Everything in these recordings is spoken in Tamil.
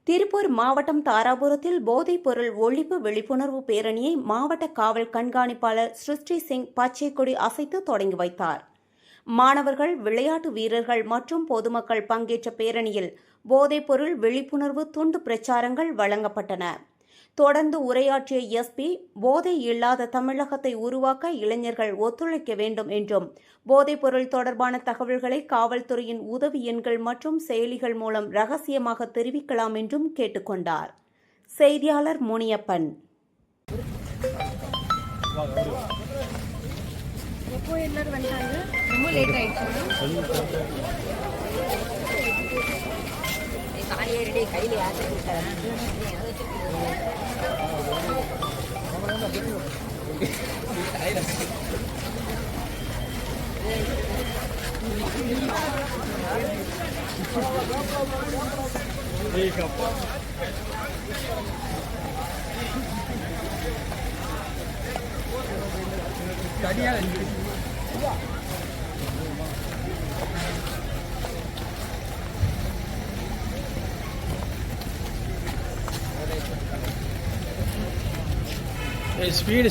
திருப்பூர் மாவட்டம் தாராபுரத்தில் போதைப்பொருள் ஒழிப்பு விழிப்புணர்வு பேரணியை மாவட்ட காவல் கண்காணிப்பாளர் சிருஷ்டி சிங் பச்சைக்கொடி அசைத்து தொடங்கி வைத்தார். மாணவர்கள், விளையாட்டு வீரர்கள் மற்றும் பொதுமக்கள் பங்கேற்ற பேரணியில் போதைப்பொருள் விழிப்புணர்வு துண்டு பிரச்சாரங்கள் வழங்கப்பட்டன. தொடர்ந்து உரையாற்றிய எஸ்பி, போதை இல்லாத தமிழகத்தை உருவாக்க இளைஞர்கள் ஒத்துழைக்க வேண்டும் என்றும், போதைப்பொருள் தொடர்பான தகவல்களை காவல்துறையின் உதவி எண்கள் மற்றும் செயலிகள் மூலம் ரகசியமாக தெரிவிக்கலாம் என்றும் கேட்டுக்கொண்டார். செய்தியாளர் முனியப்பன்.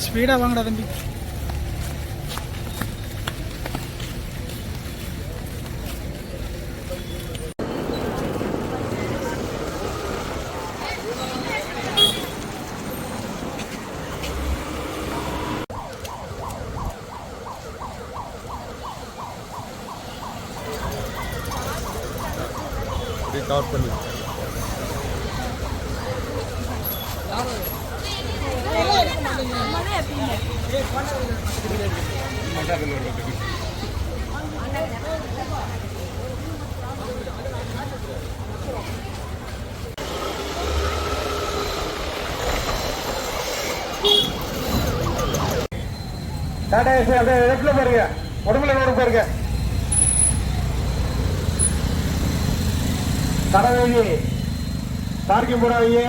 ஸ்பீடா வாங்கடா தம்பி. கவர் பண்ணி இடத்துல பாருங்க, உடம்புல பாருங்க. கடவுளே பார்க்கும் போறாயே.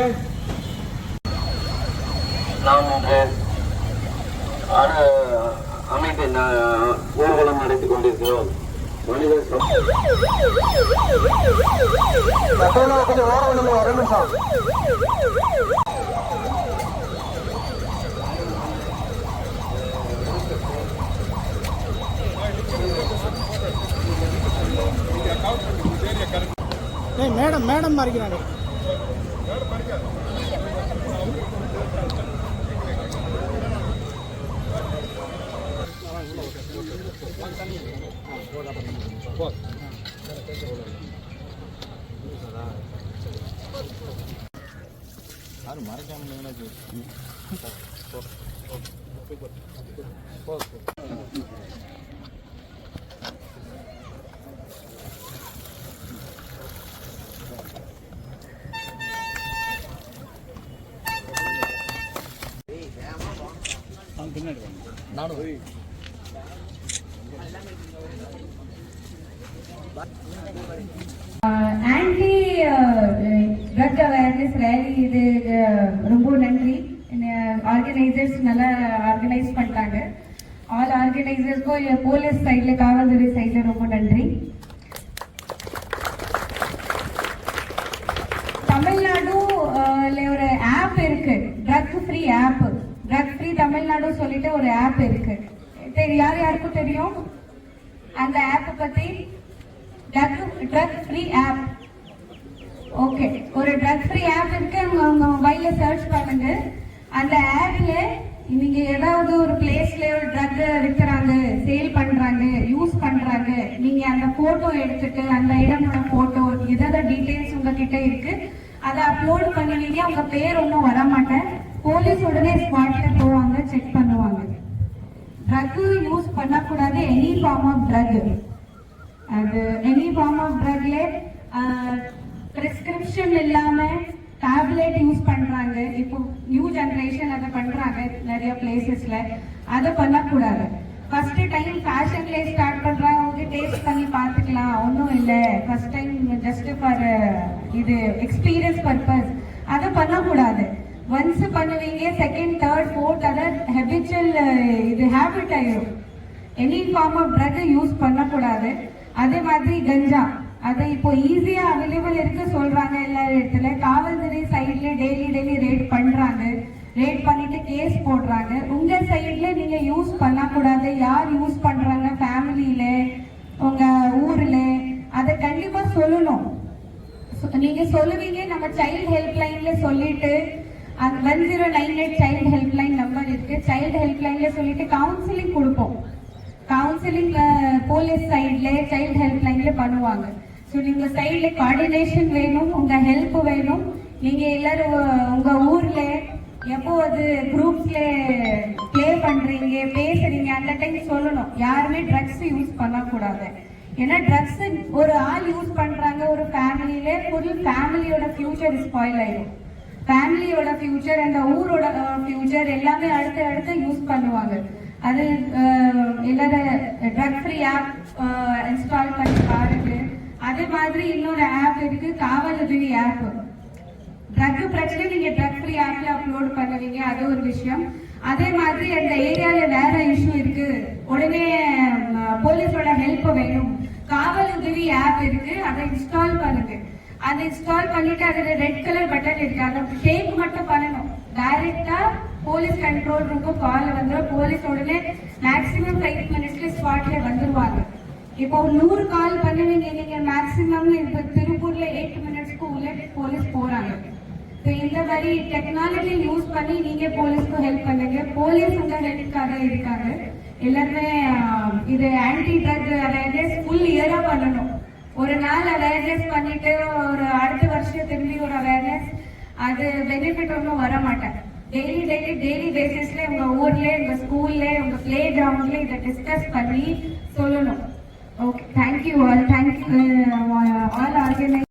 நாம் அமைப்பை ஊர்வலம் நடத்தி கொண்டிருக்கிறோம். மனிதர் கொஞ்சம் ஓர வேணும், ஒரு நிமிஷம். மேடம் மறைக்கிறாங்க. ஆன்டி ட்ரக் அவேர்னஸ் ரேலி இது ரொம்ப நன்றி. ஆர்கனைசர்ஸ் நல்லா ஆர்கனைஸ் பண்ணிட்டாங்க. ஆல் ஆர்கனைசர்ஸ்க்கும் போலீஸ் சைட்ல, காவல்துறை சைட்ல ரொம்ப நன்றி. தமிழ்நாடுல ஒரு ஆப் இருக்கு, drug free app. Drug free தமிழ்நாடு சொல்லிட்டு ஒரு ஆப் இருக்கு. யார் யாருக்கும் தெரியும் அந்த ஆப் பத்தி? Drug free app. ஓகே, ஒரு ட்ரக் ஃப்ரீ ஆப் இருக்கு. உங்க மொபைல்ல சர்ச் பண்ணுங்க. அந்த ஆப்ல நீங்க ஏதாவது ஒரு பிளேஸ்ல ஒரு ட்ரக் விற்கிறாங்க, சேல் பண்றாங்க, யூஸ் பண்றாங்க, நீங்க அந்த போட்டோ எடுத்துட்டு அந்த இடமோட போட்டோ ஏதாவது டீடைல்ஸ் உங்ககிட்ட இருக்கு, அதை அப்லோட் பண்ணுவீங்க. உங்க பேர் ஒன்றும் வர மாட்டேன். போலீஸ் உடனே ஸ்பாட்ல போவாங்க, செக் பண்ணுவாங்க. ட்ரக் யூஸ் பண்ணக்கூடாது. எனி ஃபார்ம் ஆஃப் ட்ரக், அது எனி ஃபார்ம் ஆஃப் ட்ரக்ல பிரிஸ்கிரிப்ஷன் இல்லாம டேப்லெட் யூஸ் பண்றாங்க. இப்போ நியூ ஜெனரேஷன் அதை பண்றாங்க நிறைய பிளேசஸ்ல. அதை பண்ணக்கூடாது. ஃபர்ஸ்ட் டைம் ஃபேஷன்ல ஸ்டார்ட் பண்றாங்க, டேஸ்ட் பண்ணி பார்த்துக்கலாம், ஒன்றும் இல்லை, ஃபர்ஸ்ட் டைம் ஜஸ்ட் ஃபார் இது எக்ஸ்பீரியன்ஸ் பர்பஸ். அதை பண்ணக்கூடாது. ஒன்ஸ் பண்ணுவீங்க, செகண்ட், தேர்ட், ஃபோர்த், அதை ஹேபிச்சுவல் இது ஹேபிட் ஆயிடும். Any form of drug use பண்ணக்கூடாது. அதே மாதிரி கஞ்சா, அது இப்போ ஈஸியா அவைலபிள் இருக்கு சொல்றாங்க எல்லா இடத்துல. காவல்துறை சைட்ல டெய்லி ரேட் பண்றாங்க. ரேட் பண்ணிட்டு கேஸ் போடுறாங்க. உங்க சைட்ல நீங்க யூஸ் பண்ணக்கூடாது. யார் யூஸ் பண்றாங்க ஃபேமிலியில உங்க ஊர்ல அதை கண்டிப்பா சொல்லணும். நீங்க சொல்லுவீங்க. நம்ம சைல்ட் ஹெல்ப் லைன்ல சொல்லிட்டு 1098 சைல்ட் ஹெல்ப் லைன் நம்பர் இருக்கு. சைல்ட் ஹெல்ப் லைன்ல சொல்லிட்டு கவுன்சிலிங் கொடுப்போம். கவுன்சிலிங் போலீஸ் சைட்ல சைல்ட் ஹெல்ப் லைன்ல பண்ணுவாங்க. ஸோ நீங்க சைட்ல கோஆர்டினேஷன் வேணும், உங்க ஹெல்ப் வேணும். நீங்க எல்லாரும் உங்க ஊர்ல எப்போ அது குரூப்ஸ்ல பிளே பண்றீங்க பேசுறீங்க அந்த டைம் சொல்லணும். யாருமே ட்ரக்ஸ் யூஸ் பண்ணக்கூடாது. ஏன்னா ட்ரக்ஸ் ஒரு ஆள் யூஸ் பண்றாங்க ஒரு ஃபேமிலியில, ஃபுல் ஃபேமிலியோட ஃபியூச்சர் ஸ்பாயில் ஆயிடும். ஃபேமிலியோட ஃபியூச்சர் அந்த ஊரோட ஃபியூச்சர் எல்லாமே அடுத்து யூஸ் பண்ணுவாங்க. அது எல்லாரும் ட்ரக் ஃப்ரீ ஆப் இன்ஸ்டால் பண்ணி பாருங்க. அதே மாதிரி இன்னொரு ஆப் இருக்கு, காவல் உதவி ஆப். ட்ரக் பிரச்சனை நீங்க ட்ரக் ஃப்ரீ ஆப்ல அப்லோட் பண்ணுவீங்க, அது ஒரு விஷயம். அதே மாதிரி அந்த ஏரியால வேற இஷ்யூ இருக்கு, உடனே போலீஸோட ஹெல்ப் வேணும், காவல் உதவி ஆப் இருக்கு, அதை இன்ஸ்டால் பண்ணுங்க. அதை இன்ஸ்டால் பண்ணிட்டு அதுல ரெட் கலர் பட்டன் இருக்கு, அதை ஷேக் மட்டும் பண்ணணும். டைரக்டா போலீஸ் கண்ட்ரோல் ரூமுக்கு கால் வந்துடும். போலீஸ் உடனே மேக்ஸிமம் 5 மினிட்ஸ்ல ஸ்பாட்ல வந்துருவாங்க. இப்போ 100 கால் பண்ணுவீங்க நீங்க, மேக்ஸிமம் இப்போ திருப்பூர்ல 8 மினிட்ஸ்க்கு உள்ள போலீஸ் போறாங்க. இந்த மாதிரி டெக்னாலஜி யூஸ் பண்ணி நீங்க போலீஸ்க்கு ஹெல்ப் பண்ணுங்க. போலீஸ் உங்க ஹெல்ப்காக இருக்காங்க. எல்லாருமே இது ஆன்டி ட்ரக் அவேர்னஸ் ஃபுல் இயரா பண்ணணும். ஒரு நாள் அவேர்னஸ் பண்ணிட்டு ஒரு அடுத்த வருஷம் திரும்பி ஒரு அவேர்னஸ், அது பெனிஃபிட் ஒன்றும் வர மாட்டேன். டெய்லி பேசிஸ்ல உங்க ஊர்ல உங்க ஸ்கூல்ல உங்க பிளே கிரவுண்ட்ல இதை டிஸ்கஸ் பண்ணி சொல்லணும். Okay, thank you all. Thank you all organise